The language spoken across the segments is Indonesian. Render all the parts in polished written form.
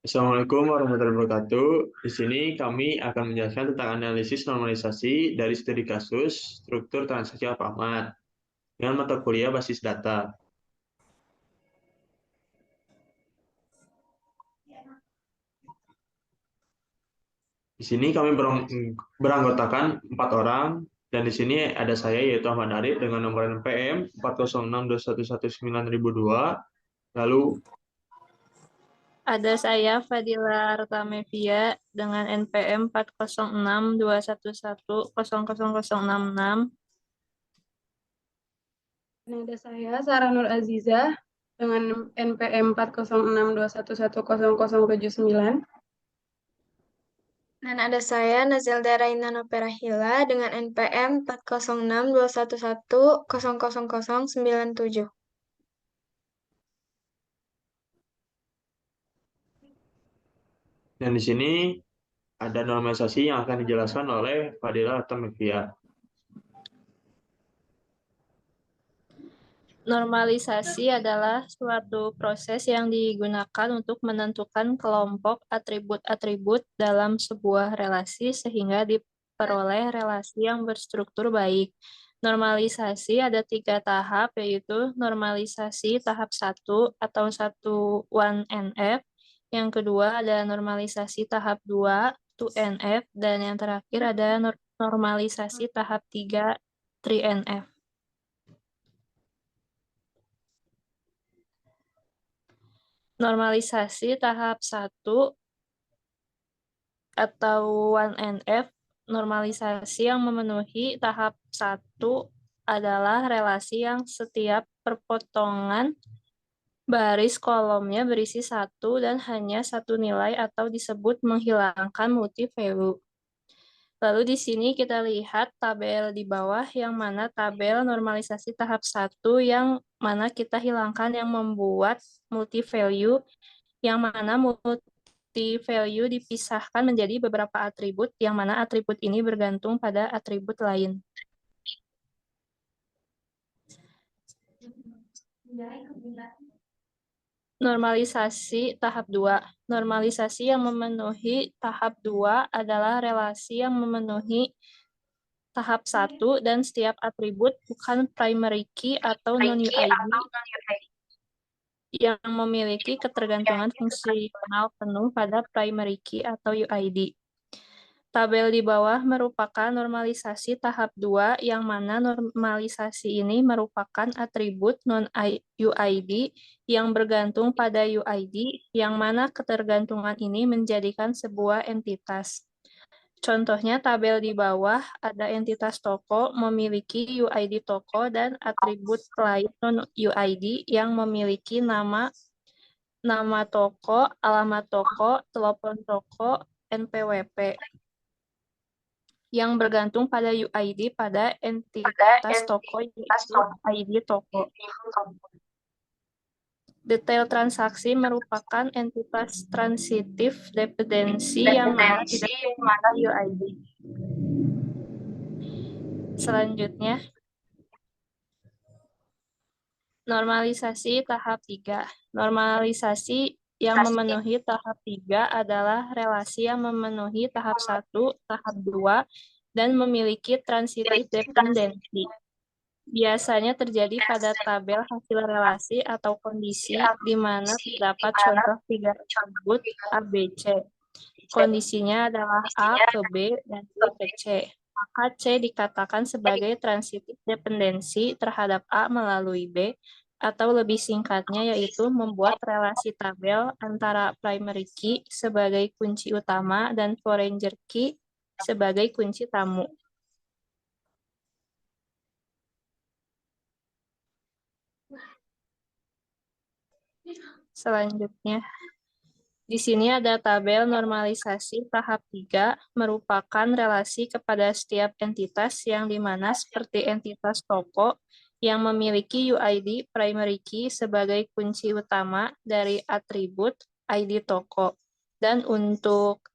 Assalamualaikum warahmatullahi wabarakatuh. Di sini kami akan menjelaskan tentang analisis normalisasi dari studi kasus struktur transaksi Alfamart dengan mata kuliah basis data. Di sini kami beranggotakan 4 orang, dan di sini ada saya yaitu Ahmad Arif dengan nomor NPM 4062119.002. Lalu Ada saya Fadila Artamevia dengan NPM 40621100066. Dan ada saya, Sarah Nur Azizah, dengan NPM 40621100079. Dan ada saya, Nazelda Raina Noperahila, dengan NPM 40621100097. dan di sini ada normalisasi yang akan dijelaskan oleh Fadila Tamevia. Normalisasi adalah suatu proses yang digunakan untuk menentukan kelompok atribut-atribut dalam sebuah relasi sehingga diperoleh relasi yang berstruktur baik. Normalisasi ada 3 tahap, yaitu normalisasi tahap 1 atau 1-NF. Yang kedua ada normalisasi tahap 2, 2NF, dan yang terakhir ada normalisasi tahap 3, 3NF. Normalisasi tahap 1 atau 1NF, normalisasi yang memenuhi tahap 1 adalah relasi yang setiap perpotongan baris kolomnya berisi 1 dan hanya 1 nilai atau disebut menghilangkan multi-value. Lalu di sini kita lihat tabel di bawah yang mana tabel normalisasi tahap 1 yang mana kita hilangkan yang membuat multi-value, yang mana multi-value dipisahkan menjadi beberapa atribut, yang mana atribut ini bergantung pada atribut lain. Normalisasi tahap 2. Normalisasi yang memenuhi tahap 2 adalah relasi yang memenuhi tahap 1 dan setiap atribut bukan primary key atau non-UID yang memiliki ketergantungan fungsional penuh pada primary key atau UID. Tabel di bawah merupakan normalisasi tahap 2, yang mana normalisasi ini merupakan atribut non-UID yang bergantung pada UID, yang mana ketergantungan ini menjadikan sebuah entitas. Contohnya tabel di bawah ada entitas toko memiliki UID toko dan atribut lain non-UID yang memiliki nama toko, alamat toko, telepon toko, NPWP, yang bergantung pada UID pada entitas toko, yaitu ID toko. Detail transaksi merupakan entitas transitif dependensi yang mana tidak memiliki UID. Selanjutnya, normalisasi tahap 3. Normalisasi yang memenuhi tahap 3 adalah relasi yang memenuhi tahap 1, tahap 2, dan memiliki transitif dependensi. Biasanya terjadi pada tabel hasil relasi atau kondisi di mana terdapat contoh 3 atribut A, B, C. Kondisinya adalah A ke B dan B ke C. Maka C dikatakan sebagai transitif dependensi terhadap A melalui B, atau lebih singkatnya yaitu membuat relasi tabel antara primary key sebagai kunci utama dan foreigner key sebagai kunci tamu. Selanjutnya, di sini ada tabel normalisasi tahap 3, merupakan relasi kepada setiap entitas yang dimana seperti entitas toko yang memiliki UID primary key sebagai kunci utama dari atribut ID toko. Dan untuk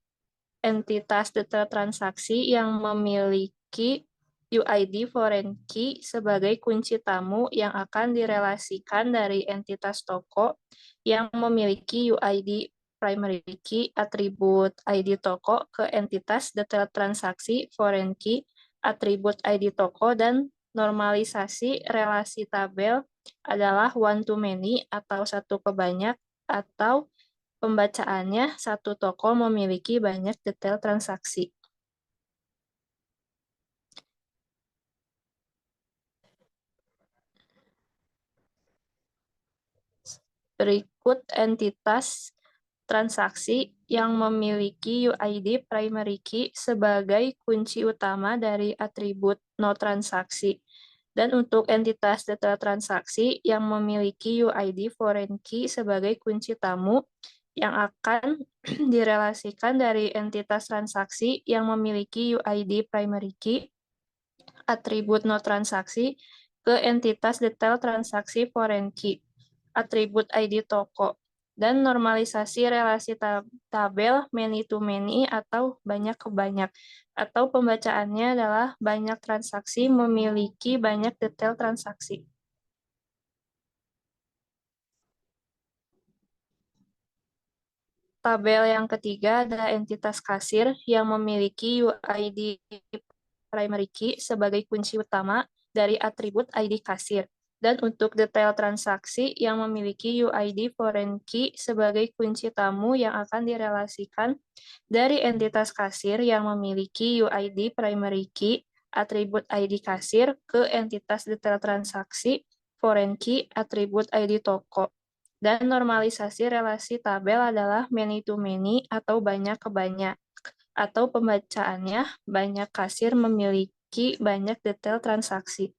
entitas detail transaksi yang memiliki UID foreign key sebagai kunci tamu yang akan direlasikan dari entitas toko yang memiliki UID primary key, atribut ID toko ke entitas detail transaksi, foreign key, atribut ID toko, dan normalisasi relasi tabel adalah one to many atau satu ke banyak, atau pembacaannya satu toko memiliki banyak detail transaksi. Berikut entitas transaksi yang memiliki UID primary key sebagai kunci utama dari atribut no transaksi. Dan untuk entitas detail transaksi yang memiliki UID foreign key sebagai kunci tamu yang akan direlasikan dari entitas transaksi yang memiliki UID primary key, atribut no transaksi, ke entitas detail transaksi foreign key, atribut ID toko, dan normalisasi relasi tabel many to many atau banyak ke banyak, atau pembacaannya adalah banyak transaksi memiliki banyak detail transaksi. Tabel yang ketiga adalah entitas kasir yang memiliki UID primary key sebagai kunci utama dari atribut ID kasir. Dan untuk detail transaksi yang memiliki UID foreign key sebagai kunci tamu yang akan direlasikan dari entitas kasir yang memiliki UID primary key, atribut ID kasir, ke entitas detail transaksi, foreign key, atribut ID toko. Dan normalisasi relasi tabel adalah many to many atau banyak ke banyak, atau pembacaannya banyak kasir memiliki banyak detail transaksi.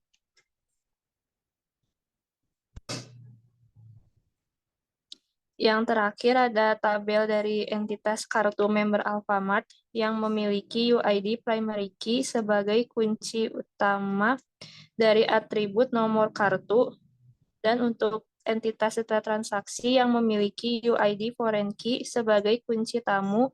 Yang terakhir ada tabel dari entitas kartu member Alfamart yang memiliki UID primary key sebagai kunci utama dari atribut nomor kartu, dan untuk entitas detail transaksi yang memiliki UID foreign key sebagai kunci tamu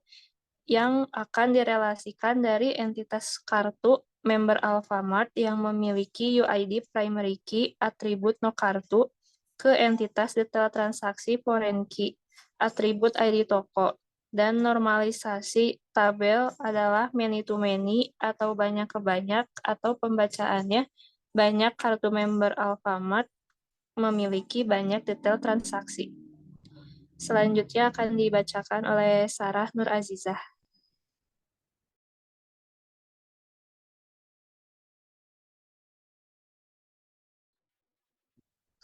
yang akan direlasikan dari entitas kartu member Alfamart yang memiliki UID primary key, atribut no kartu, ke entitas detail transaksi foreign key, atribut ID toko. Dan normalisasi tabel adalah many to many atau banyak ke banyak, atau pembacaannya banyak kartu member Alfamart memiliki banyak detail transaksi. Selanjutnya akan dibacakan oleh Sarah Nur Azizah.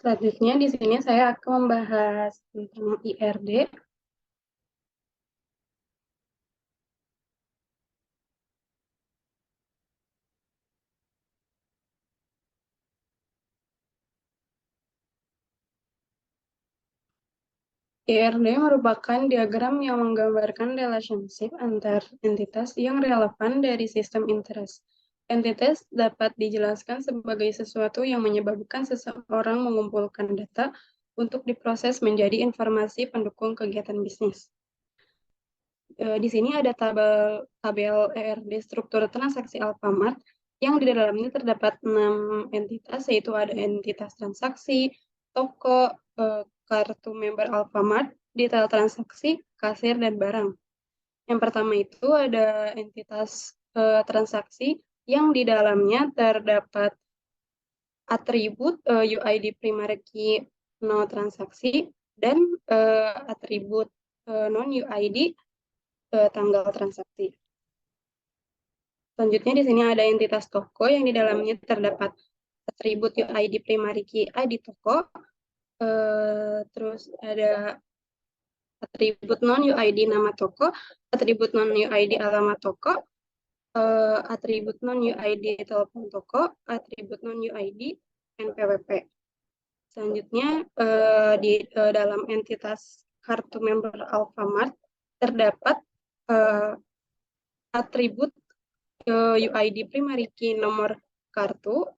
Selanjutnya di sini saya akan membahas tentang IRD. IRD merupakan diagram yang menggambarkan relationship antar entitas yang relevan dari sistem interest. Entitas dapat dijelaskan sebagai sesuatu yang menyebabkan seseorang mengumpulkan data untuk diproses menjadi informasi pendukung kegiatan bisnis. Di sini ada tabel ERD struktur transaksi Alfamart yang di dalamnya terdapat 6 entitas, yaitu ada entitas transaksi, toko, kartu member Alfamart, detail transaksi, kasir, dan barang. Yang pertama itu ada entitas transaksi yang di dalamnya terdapat atribut UID primary key no transaksi dan atribut non UID tanggal transaksi. Selanjutnya di sini ada entitas toko yang di dalamnya terdapat atribut UID primary key ID toko, terus ada atribut non UID nama toko, atribut non UID alamat toko, atribut non UID telepon toko, atribut non UID NPWP. Selanjutnya di dalam entitas kartu member Alfamart terdapat atribut UID primary key nomor kartu,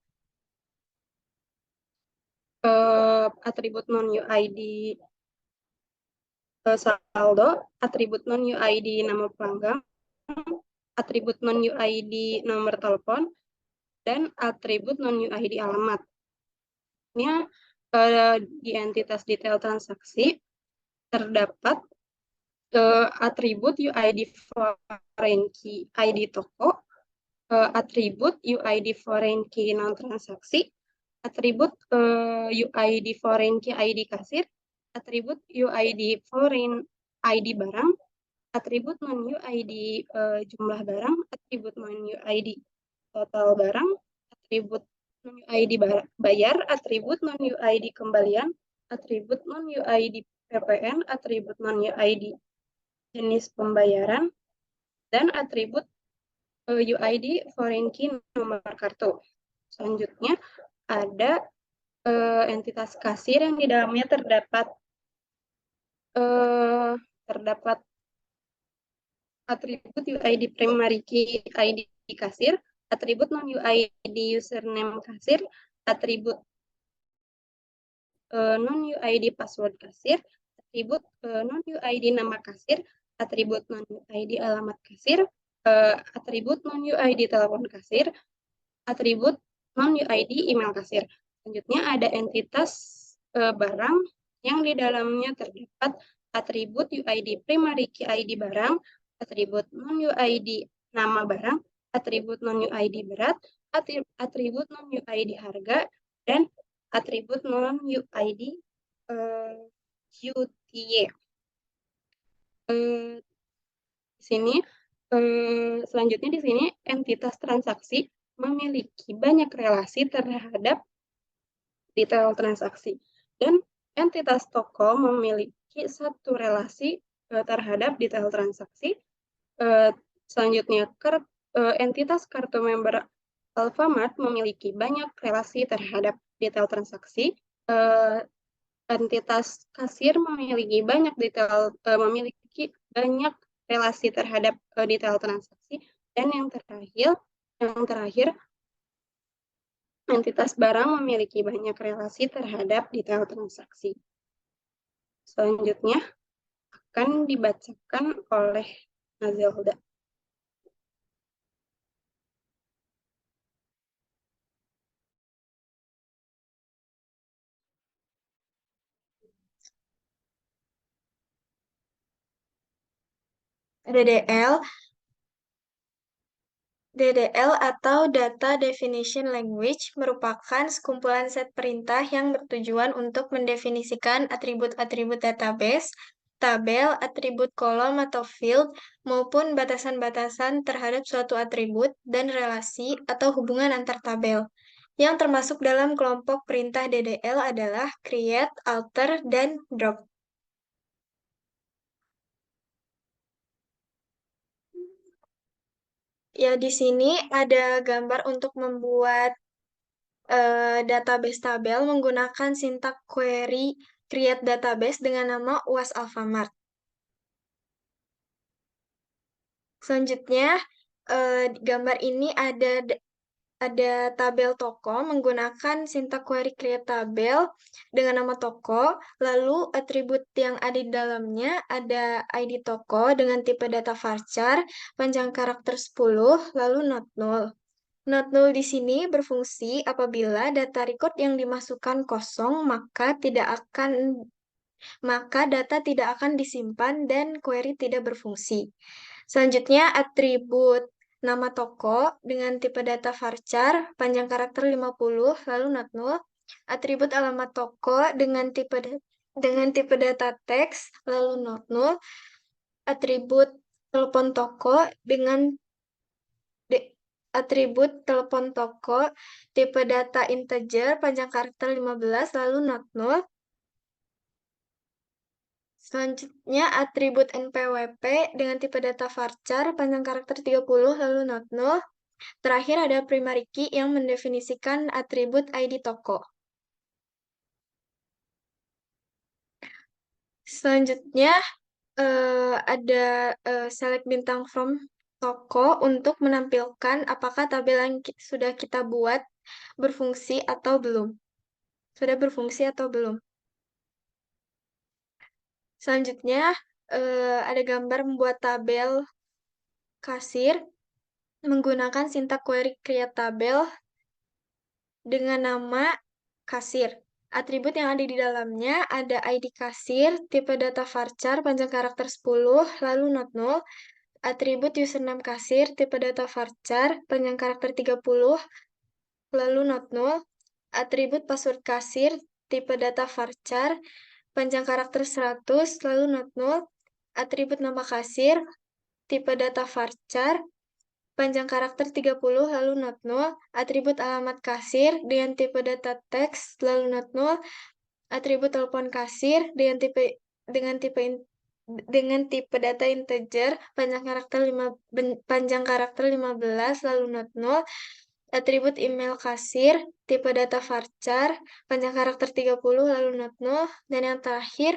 atribut non UID saldo, atribut non UID nama pelanggan, atribut non UID nomor telepon, dan atribut non UID alamat. Ini di entitas detail transaksi terdapat atribut UID foreign key ID toko, atribut UID foreign key non transaksi, atribut UID foreign key ID kasir, atribut UID foreign ID barang, atribut non UID jumlah barang, atribut non UID total barang, atribut non UID bayar, atribut non UID kembalian, atribut non UID PPN, atribut non UID jenis pembayaran, dan atribut UID foreign key nomor kartu. Selanjutnya ada entitas kasir yang di dalamnya terdapat atribut UID primary key ID kasir, atribut non UID username kasir, atribut non UID password kasir, atribut non UID nama kasir, atribut non UID alamat kasir, atribut non UID telepon kasir, atribut non UID email kasir. Selanjutnya ada entitas barang yang di dalamnya terdapat atribut UID primary key ID barang, atribut non UID nama barang, atribut non UID berat, atribut non UID harga, dan atribut non UID QTY. Sini selanjutnya di sini entitas transaksi memiliki banyak relasi terhadap detail transaksi, dan entitas toko memiliki satu relasi terhadap detail transaksi. Selanjutnya entitas kartu member Alfamart memiliki banyak relasi terhadap detail transaksi. Entitas kasir memiliki banyak relasi terhadap detail transaksi, dan yang terakhir entitas barang memiliki banyak relasi terhadap detail transaksi. Selanjutnya akan dibacakan oleh Nazelda. DDL atau Data Definition Language merupakan sekumpulan set perintah yang bertujuan untuk mendefinisikan atribut-atribut database, tabel, atribut kolom atau field, maupun batasan-batasan terhadap suatu atribut dan relasi atau hubungan antar tabel. Yang termasuk dalam kelompok perintah DDL adalah create, alter, dan drop. Ya, di sini ada gambar untuk membuat database tabel menggunakan sintak query create database dengan nama UAS Alfamart. Selanjutnya, gambar ini ada tabel toko menggunakan sintak query create tabel dengan nama toko, lalu atribut yang ada di dalamnya ada ID toko dengan tipe data varchar, panjang karakter 10, lalu not null. Not null di sini berfungsi apabila data record yang dimasukkan kosong, maka data tidak akan disimpan dan query tidak berfungsi. Selanjutnya, atribut nama toko dengan tipe data varchar, panjang karakter 50, lalu not null. Atribut alamat toko dengan tipe data teks, lalu not null. Atribut telepon toko atribut telepon toko, tipe data integer, panjang karakter 15, lalu not null. Selanjutnya, atribut NPWP dengan tipe data varchar, panjang karakter 30, lalu not null. Terakhir ada primary key yang mendefinisikan atribut ID toko. Selanjutnya, ada select bintang from toko untuk menampilkan apakah tabel yang sudah kita buat berfungsi atau belum. Sudah berfungsi atau belum. Selanjutnya, ada gambar membuat tabel kasir menggunakan sintak query create tabel dengan nama kasir. Atribut yang ada di dalamnya ada ID kasir, tipe data varchar, panjang karakter 10, lalu not null. Atribut username kasir, tipe data varchar, panjang karakter 30, lalu not null. Atribut password kasir, tipe data varchar, panjang karakter 100, lalu not null. Atribut nama kasir, tipe data varchar, panjang karakter 30, lalu not null. Atribut alamat kasir dengan tipe data teks, lalu not null. Atribut telepon kasir dengan tipe data integer, panjang karakter 15, lalu not null. Atribut email kasir, tipe data varchar, panjang karakter 30, lalu not null. Dan yang terakhir,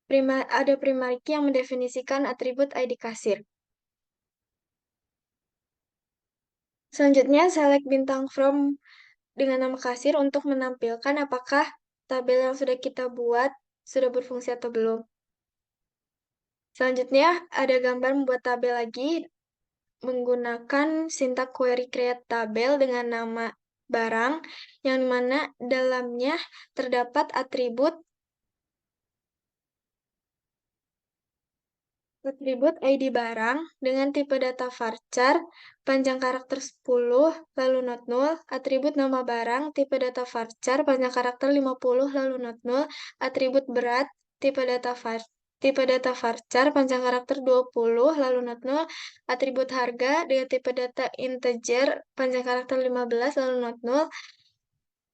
ada primary key yang mendefinisikan atribut ID kasir. Selanjutnya, select bintang from dengan nama kasir untuk menampilkan apakah tabel yang sudah kita buat sudah berfungsi atau belum. Selanjutnya, ada gambar membuat tabel lagi menggunakan sintak query create tabel dengan nama barang, yang mana dalamnya terdapat atribut ID barang dengan tipe data varchar, panjang karakter 10, lalu not null. Atribut nama barang, tipe data varchar, panjang karakter 50, lalu not null. Atribut berat, tipe data varchar, panjang karakter 20, lalu not null. Atribut harga dengan tipe data integer, panjang karakter 15, lalu not null.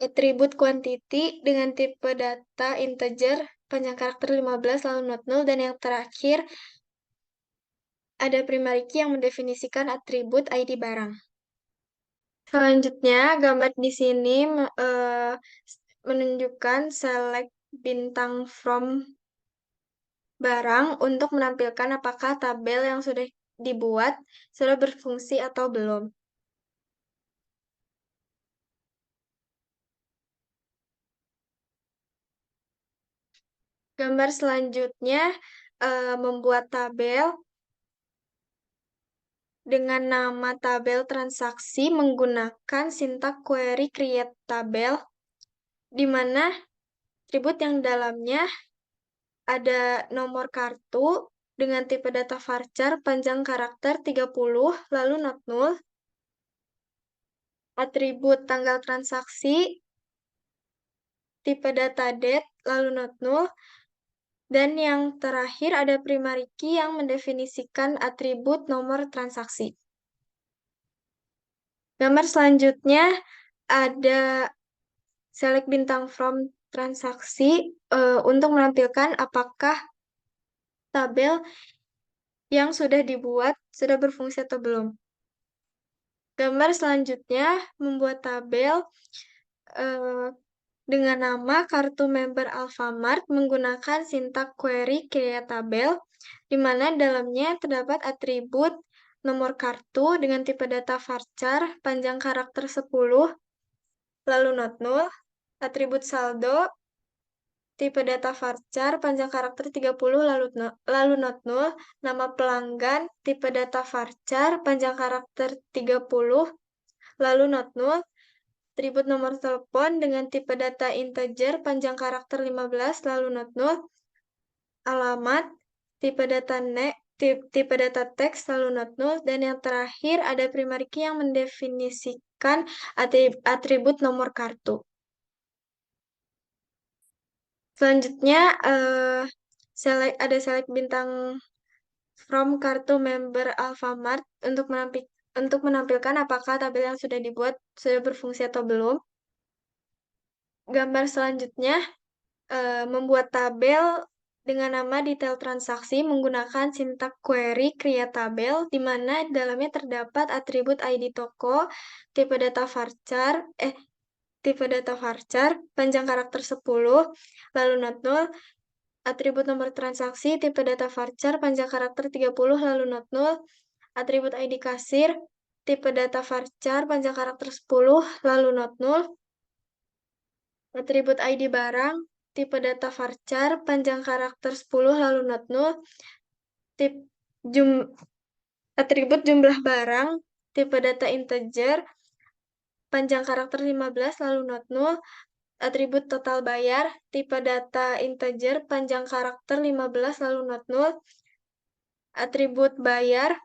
Atribut quantity dengan tipe data integer, panjang karakter 15, lalu not null. Dan yang terakhir, ada primary key yang mendefinisikan atribut ID barang. Selanjutnya, gambar di sini menunjukkan select bintang from barang untuk menampilkan apakah tabel yang sudah dibuat sudah berfungsi atau belum. Gambar selanjutnya membuat tabel dengan nama tabel transaksi menggunakan sintak query create tabel, di mana atribut yang dalamnya ada nomor kartu dengan tipe data varchar, panjang karakter 30, lalu not null. Atribut tanggal transaksi, tipe data date, lalu not null. Dan yang terakhir ada primary key yang mendefinisikan atribut nomor transaksi. Gambar selanjutnya ada select bintang from transaksi untuk menampilkan apakah tabel yang sudah dibuat sudah berfungsi atau belum. Gambar selanjutnya membuat tabel dengan nama kartu member Alfamart menggunakan sintak query create tabel, di mana dalamnya terdapat atribut nomor kartu dengan tipe data varchar, panjang karakter 10, lalu not null. Atribut saldo, tipe data varchar, panjang karakter 30, lalu not null. Nama pelanggan, tipe data varchar, panjang karakter 30, lalu not null. Atribut nomor telepon dengan tipe data integer, panjang karakter 15, lalu not null. Alamat, tipe data teks, lalu not null. Dan yang terakhir ada primary key yang mendefinisikan atribut nomor kartu. Selanjutnya, ada select bintang from kartu member Alfamart untuk menampilkan apakah tabel yang sudah dibuat sudah berfungsi atau belum. Gambar selanjutnya, membuat tabel dengan nama detail transaksi menggunakan sintak query create tabel, di mana dalamnya terdapat atribut ID toko, tipe data varchar, panjang karakter 10, lalu not null. Atribut nomor transaksi, tipe data varchar, panjang karakter 30, lalu not null. Atribut ID kasir, tipe data varchar, panjang karakter 10, lalu not null. Atribut ID barang, tipe data varchar, panjang karakter 10, lalu not null. Atribut jumlah barang, tipe data integer, panjang karakter 15, lalu not null. atribut total bayar, tipe data integer, panjang karakter 15 lalu not null, atribut bayar,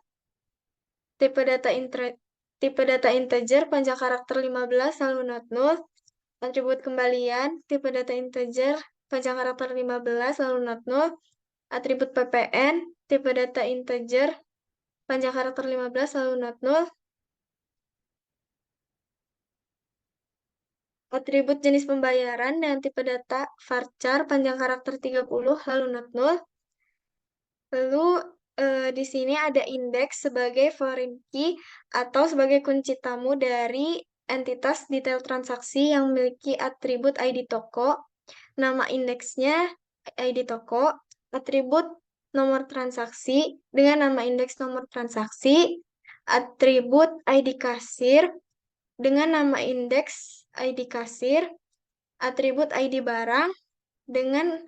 tipe data integer, panjang karakter 15 lalu not null, atribut kembalian, tipe data integer, panjang karakter 15 lalu not null, atribut PPN, tipe data integer, panjang karakter 15 lalu not null, atribut jenis pembayaran dengan tipe data varchar, panjang karakter 30 lalu not null. Lalu di sini ada indeks sebagai foreign key atau sebagai kunci tamu dari entitas detail transaksi yang memiliki atribut ID toko, nama indeksnya ID toko, atribut nomor transaksi dengan nama indeks nomor transaksi, atribut ID kasir dengan nama indeks ID kasir, atribut ID barang dengan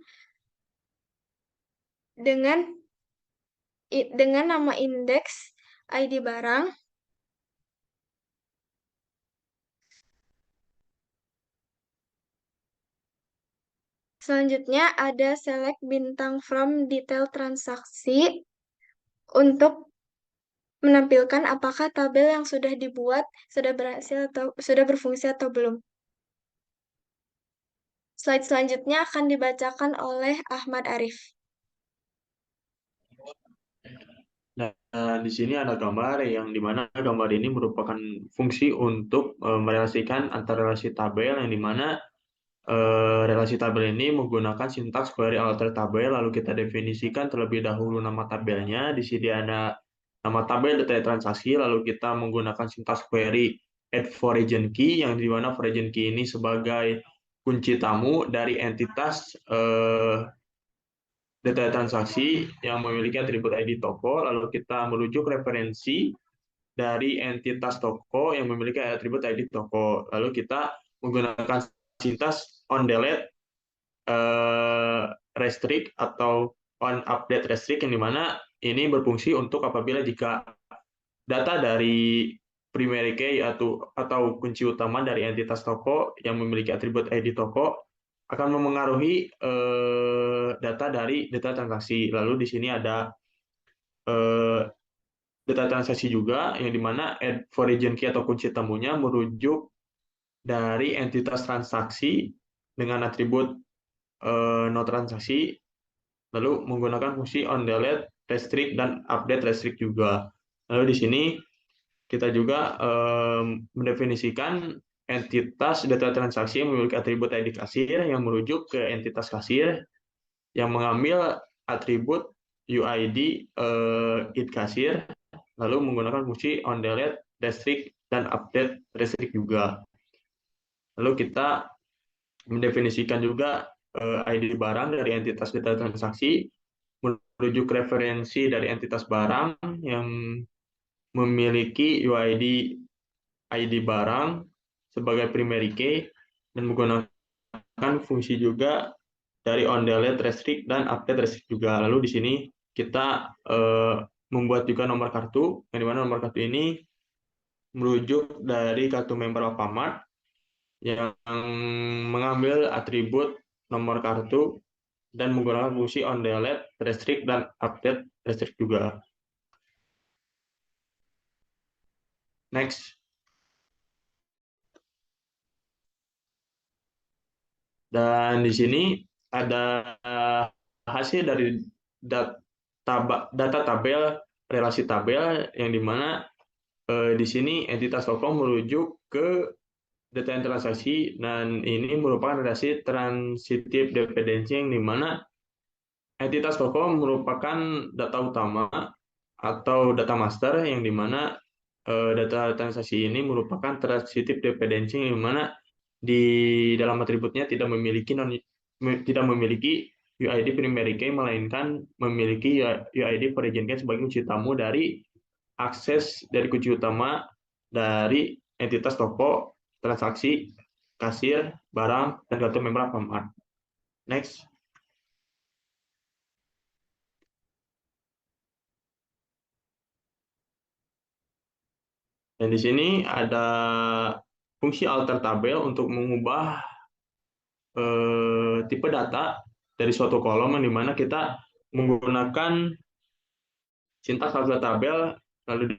nama indeks ID barang. Selanjutnya ada select bintang from detail transaksi untuk menampilkan apakah tabel yang sudah dibuat sudah berhasil atau sudah berfungsi atau belum. Slide selanjutnya akan dibacakan oleh Ahmad Arif. Nah, di sini ada gambar yang dimana gambar ini merupakan fungsi untuk merelasikan antara relasi tabel yang dimana relasi tabel ini menggunakan sintaks query alter tabel, lalu kita definisikan terlebih dahulu nama tabelnya. Di sini ada nama tabel detail transaksi, lalu kita menggunakan sintaks query add foreign key, yang dimana foreign key ini sebagai kunci tamu dari entitas detail transaksi yang memiliki atribut ID toko, lalu kita merujuk referensi dari entitas toko yang memiliki atribut ID toko, lalu kita menggunakan sintaks on delete restrict atau on update restrict, yang dimana ini berfungsi untuk apabila jika data dari primary key atau kunci utama dari entitas toko yang memiliki atribut ID toko akan memengaruhi data dari data transaksi. Lalu di sini ada data transaksi juga yang dimana add foreign key atau kunci tamunya merujuk dari entitas transaksi dengan atribut no transaksi, lalu menggunakan fungsi on delete restrict dan update restrict juga. Lalu di sini kita juga mendefinisikan entitas data transaksi yang memiliki atribut ID kasir yang merujuk ke entitas kasir yang mengambil atribut UID id kasir, lalu menggunakan fungsi on delete restrict dan update restrict juga. Lalu kita mendefinisikan juga ID barang dari entitas data transaksi, merujuk referensi dari entitas barang yang memiliki UID ID barang sebagai primary key, dan menggunakan fungsi juga dari on delete restrict dan update restrict juga. Lalu di sini kita membuat juga nomor kartu, yang dimana nomor kartu ini merujuk dari kartu member Alfamart yang mengambil atribut nomor kartu dan menggunakan fungsi on delete restrict dan update restrict juga. Next. Dan di sini ada hasil dari data tabel, relasi tabel, yang dimana di sini entitas toko merujuk ke data transaksi, dan ini merupakan relasi transitive dependency yang dimana entitas toko merupakan data utama atau data master, yang dimana data transaksi ini merupakan transitive dependency yang dimana di dalam atributnya tidak memiliki UID primary key, melainkan memiliki UID foreign key sebagai kunci tamu dari akses dari kunci utama dari entitas toko, transaksi, kasir, barang, dan kartu member Alfamart. Next. Dan di sini ada fungsi alter tabel untuk mengubah tipe data dari suatu kolom yang dimana kita menggunakan sintak alfa tabel, lalu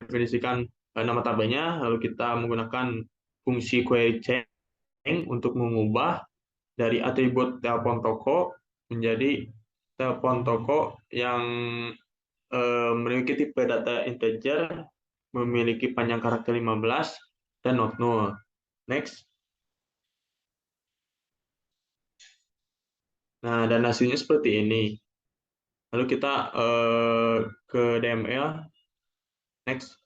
definisikan nama tabelnya, lalu kita menggunakan fungsi query change untuk mengubah dari atribut telepon toko menjadi telepon toko yang memiliki tipe data integer, memiliki panjang karakter 15, dan not null. Next. Nah, dan hasilnya seperti ini. Lalu kita ke DML. Next.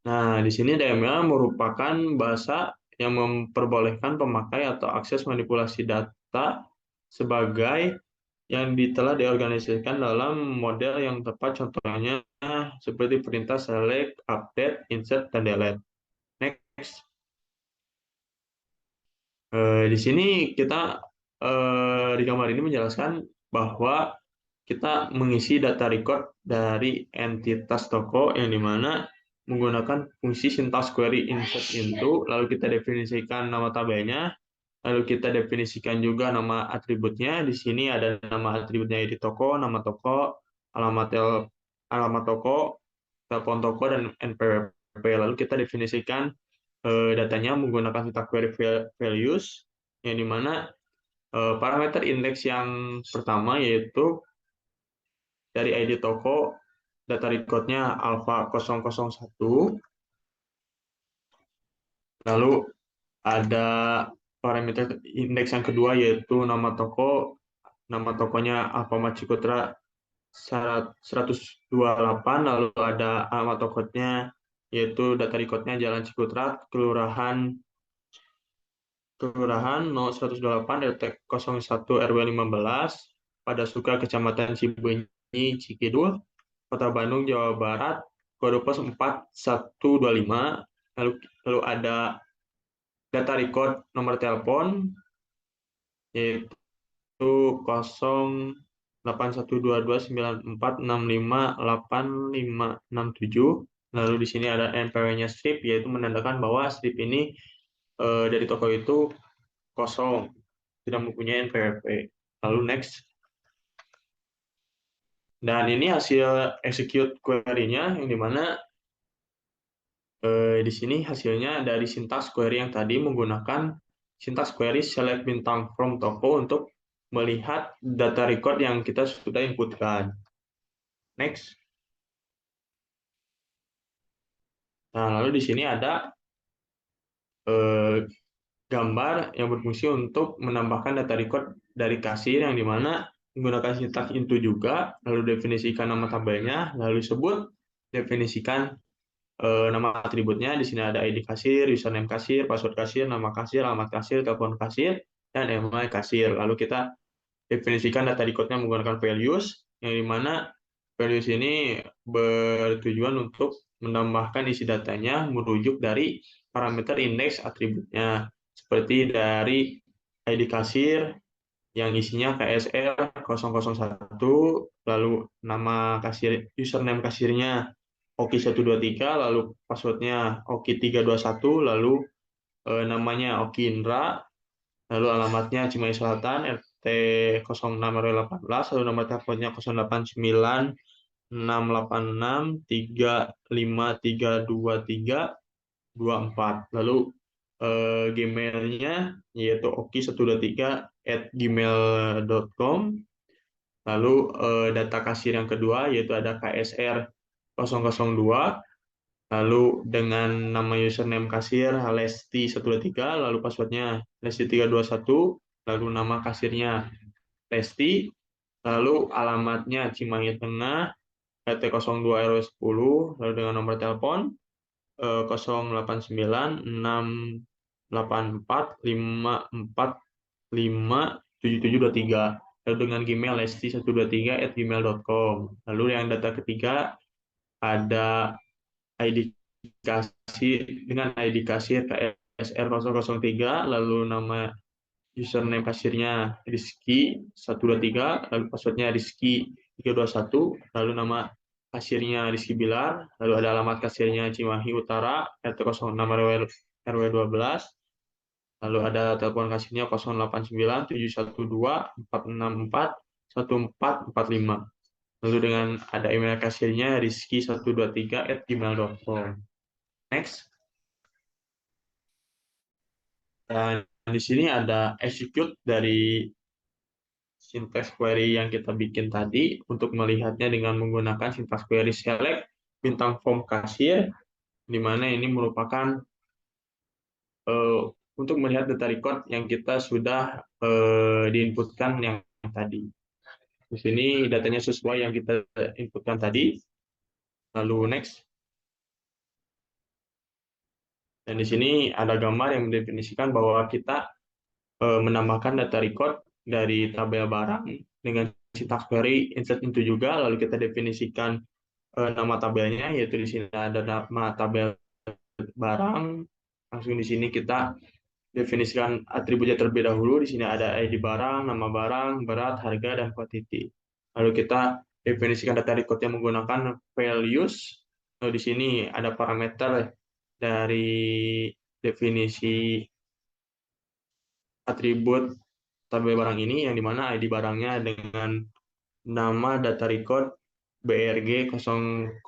Nah, di sini DML merupakan bahasa yang memperbolehkan pemakai atau akses manipulasi data sebagai yang telah diorganisasikan dalam model yang tepat, contohnya seperti perintah select, update, insert, dan delete. Next. Di sini kita di gambar ini menjelaskan bahwa kita mengisi data record dari entitas toko yang dimana menggunakan fungsi syntax query insert into, lalu kita definisikan nama tabelnya, lalu kita definisikan juga nama atributnya. Di sini ada nama atributnya ID toko, nama toko, alamat toko, telepon toko, dan NPWP. Lalu kita definisikan datanya menggunakan syntax query values, yang dimana parameter indeks yang pertama yaitu dari ID toko, data record-nya alpha 001, lalu ada parameter indeks yang kedua yaitu nama toko, nama tokonya Alfamart Cikutra 128, lalu ada alamat tokonya yaitu data record-nya Jalan Cikutra, Kelurahan 0128 RT 01 RW 15 pada Suka Kecamatan Cibeunyi Cikidul, Kota Bandung, Jawa Barat, kode pos 4125. Lalu ada data record nomor telepon yaitu 081229465857. Lalu di sini ada NPW-nya strip, yaitu menandakan bahwa strip ini dari toko itu kosong, tidak mempunyai NPWP. Lalu next. Dan ini hasil execute query-nya, yang dimana di sini hasilnya dari syntax query yang tadi menggunakan syntax query select bintang from toko untuk melihat data record yang kita sudah inputkan. Next. Nah, lalu di sini ada gambar yang berfungsi untuk menambahkan data record dari kasir, yang dimana menggunakan syntax into juga, lalu definisikan nama tabelnya, lalu sebut, definisikan nama atributnya. Di sini ada ID kasir, username kasir, password kasir, nama kasir, alamat kasir, telepon kasir, dan email kasir. Lalu kita definisikan data record-nya menggunakan values, yang dimana values ini bertujuan untuk menambahkan isi datanya merujuk dari parameter indeks atributnya, seperti dari ID kasir yang isinya KSR 001, lalu nama kasir, username kasirnya Oki123, lalu passwordnya Oki321, lalu namanya Oki Indra, lalu alamatnya Cimahi Selatan, RT 06 RW 18, lalu nomor teleponnya 089636353224, lalu Gmailnya yaitu oki123@gmail.com, lalu data kasir yang kedua yaitu ada KSR 002, lalu dengan nama username kasir Lesti123, lalu passwordnya Lesti321, lalu nama kasirnya Lesti, lalu alamatnya Cimahi Tengah, RT 02 RW 10, lalu dengan nomor telepon 08916845457723, lalu dengan Gmail lesti123@gmail.com. Lalu yang data ketiga ada ID kasir dengan ID kasir KSR 003, lalu nama username kasirnya Rizky123, lalu passwordnya Rizky321, lalu nama kasirnya Rizky Bilar, lalu ada alamat kasirnya Cimahi Utara, RT 06 RW 12, Lalu ada telepon kasirnya 089 712 464 1445. Lalu dengan ada email kasirnya rizky123@gmail.com. Next. Dan di sini ada execute dari syntax query yang kita bikin tadi untuk melihatnya dengan menggunakan syntax query select bintang form kasir, di mana ini merupakan untuk melihat data record yang kita sudah diinputkan yang tadi. Di sini datanya sesuai yang kita inputkan tadi. Lalu next. Dan di sini ada gambar yang mendefinisikan bahwa kita menambahkan data record dari tabel barang dengan syntax query insert into juga, lalu kita definisikan nama tabelnya, yaitu di sini ada nama tabel barang. Langsung di sini kita definisikan atributnya terlebih dahulu. Di sini ada ID barang, nama barang, berat, harga, dan quantity. Lalu kita definisikan data recordnya menggunakan values. Lalu di sini ada parameter dari definisi atribut tabel barang ini, yang dimana ID barangnya dengan nama data record BRG 001,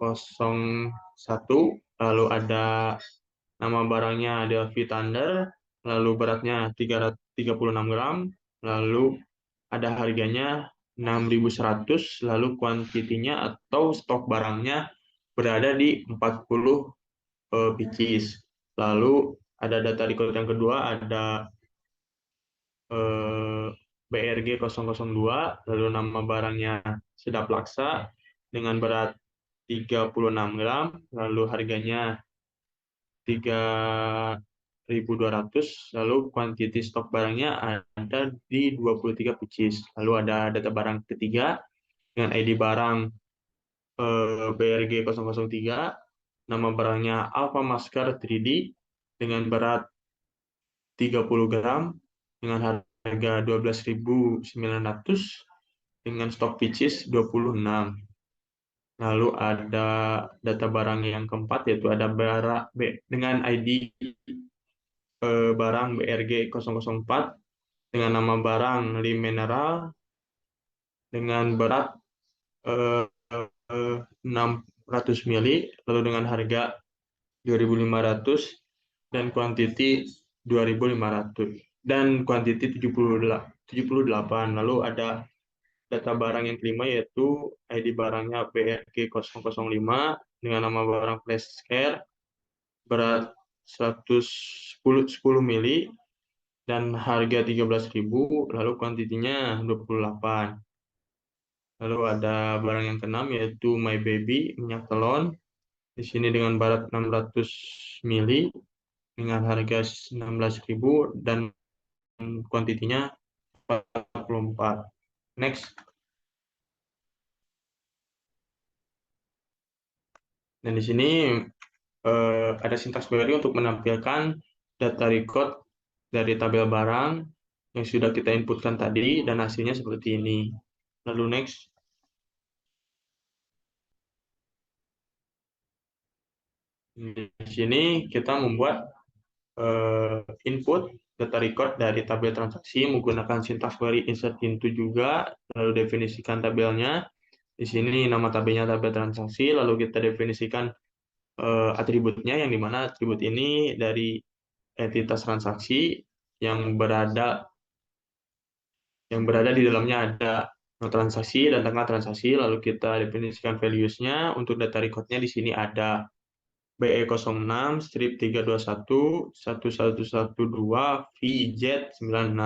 lalu ada nama barangnya Delphi Thunder, lalu beratnya 336 gram, lalu ada harganya 6.100, lalu kuantitinya atau stok barangnya berada di 40 pieces. Lalu ada data record yang kedua, ada BRG 002, lalu nama barangnya sedap laksa dengan berat 36 gram, lalu harganya 3.200, lalu quantity stok barangnya ada di 23 pieces. Lalu ada data barang ketiga dengan ID barang BRG 003, nama barangnya Alpha Masker 3D dengan berat 30 gram dengan harga 12.900 dengan stok pieces 26. Lalu ada data barang yang keempat, yaitu ada barang dengan ID barang BRG 004 dengan nama barang Lim Mineral dengan berat 600 mili, lalu dengan harga 2.500 dan quantity 2.500 dan quantity 78. Lalu ada data barang yang kelima, yaitu ID barangnya BRG 005 dengan nama barang flash scare berat 10 mili dan harga 13.000, lalu kuantitinya 28. Lalu ada barang yang keenam, yaitu My Baby minyak telon, di sini dengan berat 600 mili dengan harga 16.000 dan kuantitinya 44. Next. Dan di sini ada syntax query untuk menampilkan data record dari tabel barang yang sudah kita inputkan tadi, dan hasilnya seperti ini. Lalu next. Di sini kita membuat input data record dari tabel transaksi menggunakan syntax query insert into juga, lalu definisikan tabelnya. Di sini nama tabelnya tabel transaksi, lalu kita definisikan atributnya, yang dimana atribut ini dari entitas transaksi yang berada di dalamnya ada transaksi dan tanggal transaksi, lalu kita definisikan values-nya. Untuk data record-nya di sini ada BE06 strip 321 1112 VZ96.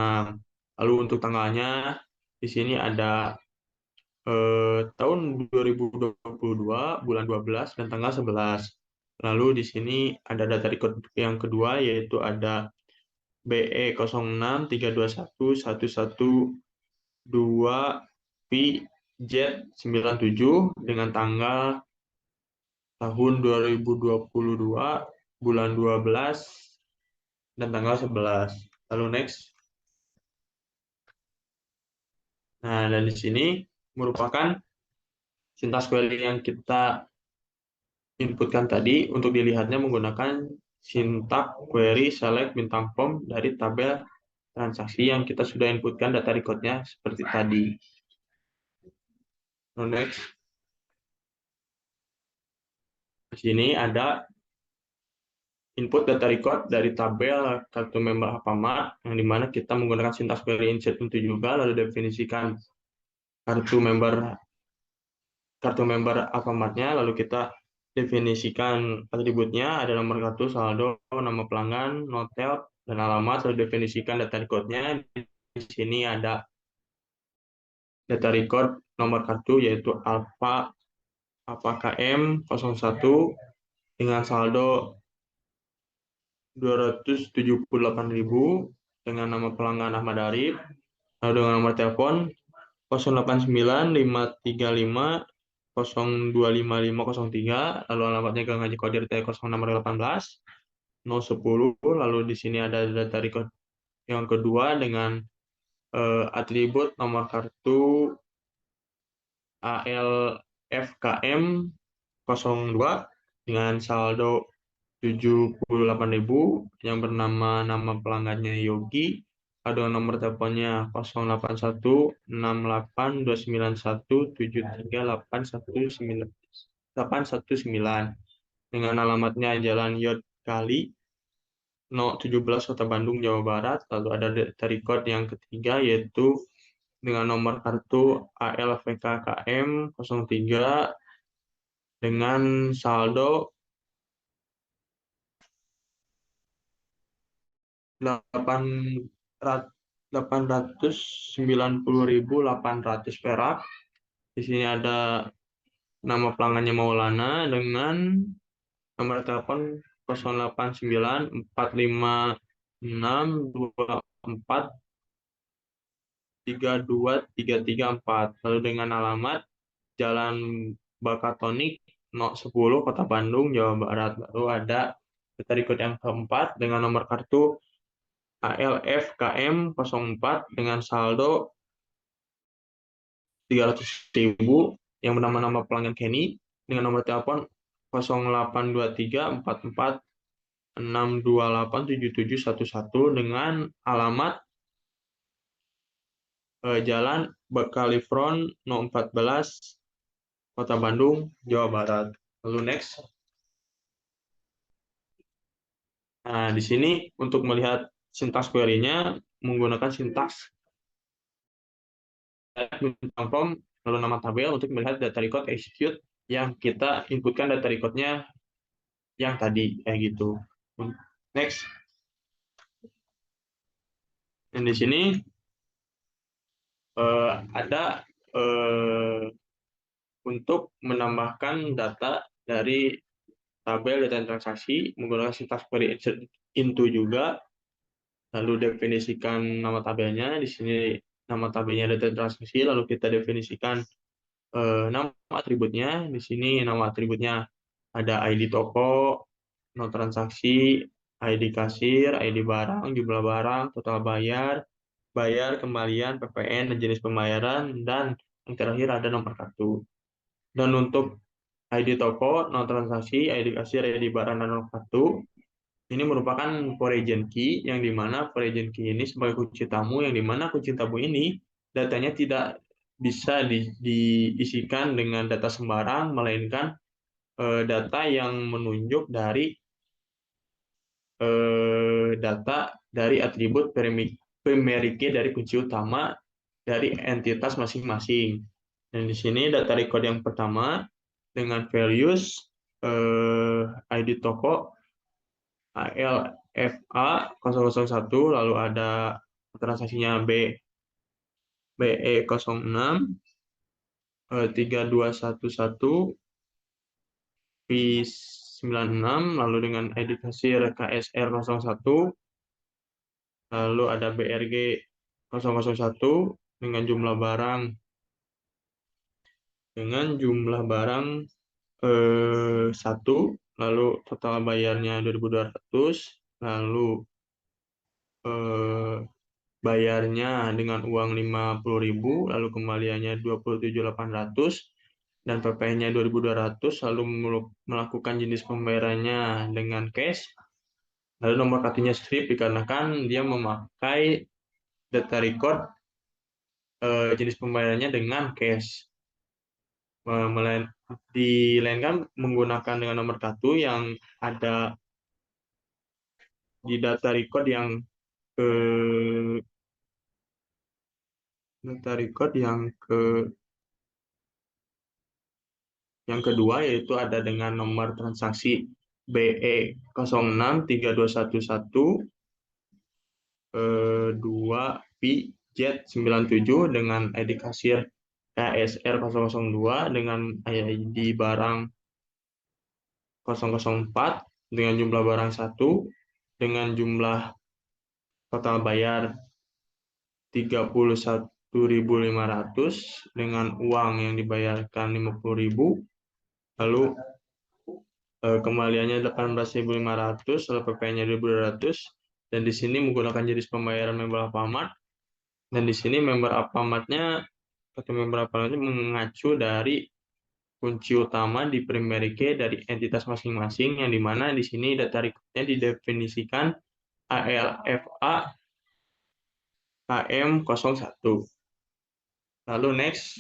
Lalu untuk tanggalnya di sini ada tahun 2022 bulan 12 dan tanggal 11. Lalu di sini ada data record yang kedua, yaitu ada BE06 321 1112 VZ97 dengan tanggal tahun 2022 bulan 12 dan tanggal 11. Lalu next. Nah, dan di sini merupakan syntax query yang kita inputkan tadi. Untuk dilihatnya menggunakan sintak query select bintang form dari tabel transaksi yang kita sudah inputkan data recordnya seperti tadi. Next. Di sini ada input data record dari tabel kartu member Alfamart yang dimana kita menggunakan sintaks query insert into juga, lalu definisikan kartu member Alfamart-nya, lalu kita definisikan atributnya, ada nomor kartu, saldo, nama pelanggan, notel, dan alamat, lalu definisikan data record-nya. Di sini ada data record nomor kartu yaitu Alfa KM 01 dengan saldo 278.000 dengan nama pelanggan Ahmad Arif, lalu dengan nomor telepon 089553502553, lalu alamatnya Gang Haji Qadir T 0618 010, lalu di sini ada data record yang kedua dengan atribut nomor kartu ALFKM 02 dengan saldo 78.000 yang bernama nama pelanggannya Yogi, ada nomor teleponnya 08116879738119 dengan alamatnya Jalan Yod Kali 017 Kota Bandung Jawa Barat. Lalu ada data record yang ketiga yaitu dengan nomor kartu ALVKKM 03 dengan saldo 890.800 perak. Di sini ada nama pelanggannya Maulana dengan nomor telepon 089456243234. Lalu dengan alamat Jalan Bakatonik 10 Kota Bandung Jawa Barat. Lalu ada data record yang keempat dengan nomor kartu ALFKM 04 dengan saldo 300.000 yang bernama-nama pelanggan Kenny dengan nomor telepon 08234462877711 dengan alamat Jalan Bekalifron 014 Kota Bandung Jawa Barat. Lalu next. Nah, di sini untuk melihat sintaks query-nya menggunakan sintaks bintang form lalu nama tabel untuk melihat data record execute yang kita inputkan data record-nya yang tadi kayak gitu. Next. Dan di sini ada untuk menambahkan data dari tabel data transaksi menggunakan sintaks query insert into juga, lalu definisikan nama tabelnya. Di sini nama tabelnya data transaksi, lalu kita definisikan nama atributnya. Di sini nama atributnya ada ID toko, no transaksi, ID kasir, ID barang, jumlah barang, total bayar, kembalian, PPN, dan jenis pembayaran, dan yang terakhir ada nomor kartu. Dan untuk ID toko, no transaksi, ID kasir, ID barang, dan nomor kartu, ini merupakan foreign key, yang dimana foreign key ini sebagai kunci tamu, yang dimana kunci tamu ini datanya tidak bisa diisikan dengan data sembarang, melainkan data yang menunjuk dari data dari atribut primary key dari kunci utama dari entitas masing-masing. Dan di sini data record yang pertama dengan values ID toko ALFA 001, lalu ada transaksinya BE06 3211 P96, lalu dengan ID kasir KSR 01, lalu ada BRG 001 dengan jumlah barang 1, lalu total bayarnya 2.200, lalu bayarnya dengan uang 50.000, lalu kembaliannya 27.800, dan PPN-nya 2.200, lalu melakukan jenis pembayarannya dengan cash, Lalu nomor kartunya strip dikarenakan dia memakai data record jenis pembayarannya dengan cash. Dilainkan menggunakan dengan nomor kartu yang ada di data record ke yang kedua, yaitu ada dengan nomor transaksi BE 063211 2 PZ 97 dengan ID kasir KSR 002 dengan ID barang 004 dengan jumlah barang 1 dengan jumlah total bayar 31.500 dengan uang yang dibayarkan 50.000, lalu kembaliannya 18.500, lalu PP-nya 2.200, dan di sini menggunakan jenis pembayaran member Alfamart, dan di sini member Alfamart-nya atau member Alfamart mengacu dari kunci utama di primary key dari entitas masing-masing, yang dimana di sini data record-nya didefinisikan ALFA KM01. Lalu next.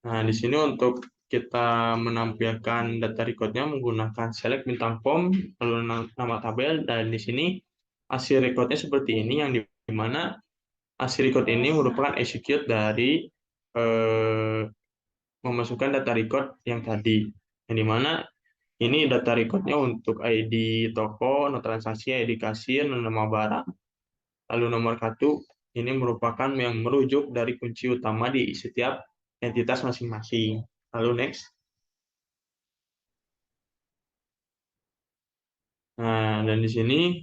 Nah, di sini untuk kita menampilkan data record-nya menggunakan select bintang form, lalu nama tabel, dan di sini hasil record-nya seperti ini, yang dimana hasil record ini merupakan execute dari memasukkan data record yang tadi, yang dimana ini data record-nya untuk ID toko, nomor transaksi, ID kasir, nama barang, lalu nomor kartu. Ini merupakan yang merujuk dari kunci utama di setiap entitas masing-masing. Lalu next. Nah, dan di sini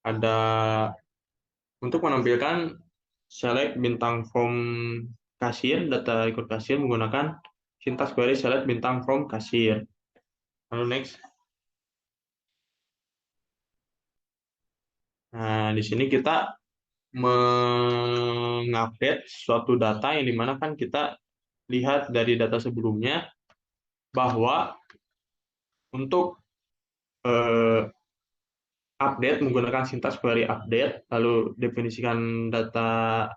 ada untuk menampilkan select bintang form kasir, data record kasir menggunakan sintas query select bintang form kasir. Lalu next. Nah, di sini kita mengupdate suatu data yang dimana kan kita lihat dari data sebelumnya bahwa untuk update menggunakan sintas query update, lalu definisikan data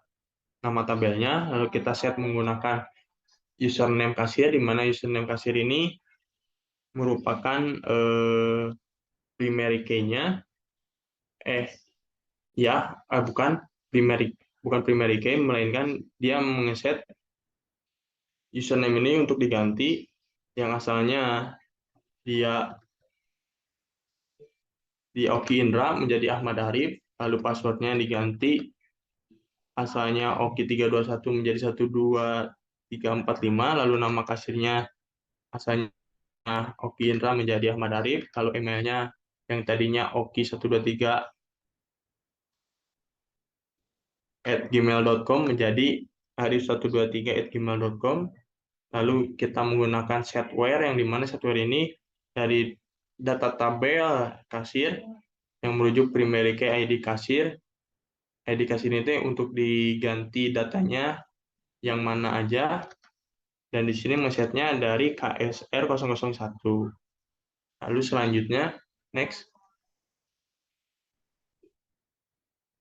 nama tabelnya, lalu kita set menggunakan username kasir, di mana username kasir ini merupakan primary key-nya, bukan primary key, melainkan dia mengeset username ini untuk diganti, yang asalnya dia di Oki Indra menjadi Ahmad Arif, lalu passwordnya diganti, asalnya Oki 321 menjadi 12345, lalu nama kasirnya asalnya Oki Indra menjadi Ahmad Arif, lalu emailnya yang tadinya oki123@gmail.com menjadi arif123@gmail.com. Lalu kita menggunakan setware, yang dimana setware ini dari data tabel kasir yang merujuk primary key ID kasir. ID kasir ini untuk diganti datanya yang mana aja, dan di sini mesetnya dari KSR 001. Lalu selanjutnya next.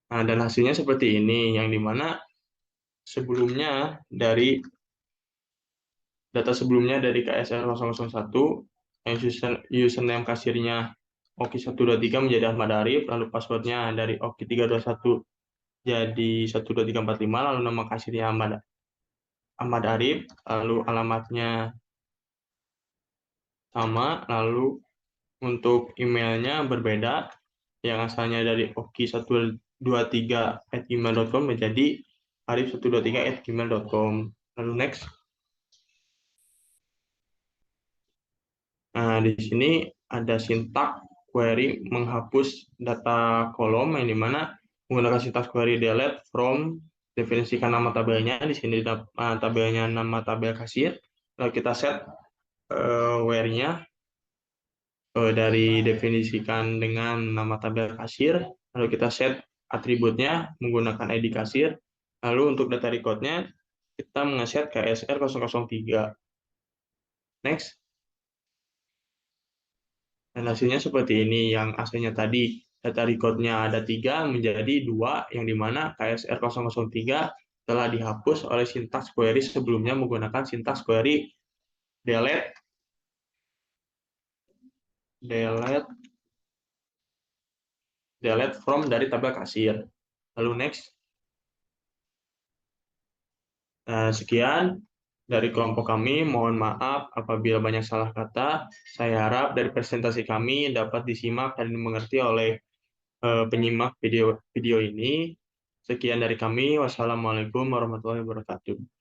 Nah, dan hasilnya seperti ini, yang dimana sebelumnya dari data sebelumnya dari KSR 001 yang username kasirnya Oki123 menjadi Ahmad Arif, lalu passwordnya dari Oki321 jadi 12345, lalu nama kasirnya Ahmad Arif, lalu alamatnya sama, lalu untuk emailnya berbeda, yang asalnya dari oki123@gmail.com menjadi arif123@gmail.com. Lalu next. Nah, di sini ada sintak query menghapus data kolom, yang dimana menggunakan sintak query delete from, definisikan nama tabelnya, di sini tabelnya nama tabel kasir, lalu kita set where-nya dari definisikan dengan nama tabel kasir, lalu kita set atributnya menggunakan ID kasir, lalu untuk data record-nya kita nge-set KSR 003. Next. Dan hasilnya seperti ini, yang aslinya tadi data record-nya ada 3 menjadi 2, yang dimana KSR 003 telah dihapus oleh sintaks query sebelumnya menggunakan sintaks query delete from dari tabel kasir. Lalu next. Nah, sekian dari kelompok kami. Mohon maaf apabila banyak salah kata. Saya harap dari presentasi kami dapat disimak dan dimengerti oleh penyimak video ini. Sekian dari kami. Wassalamualaikum warahmatullahi wabarakatuh.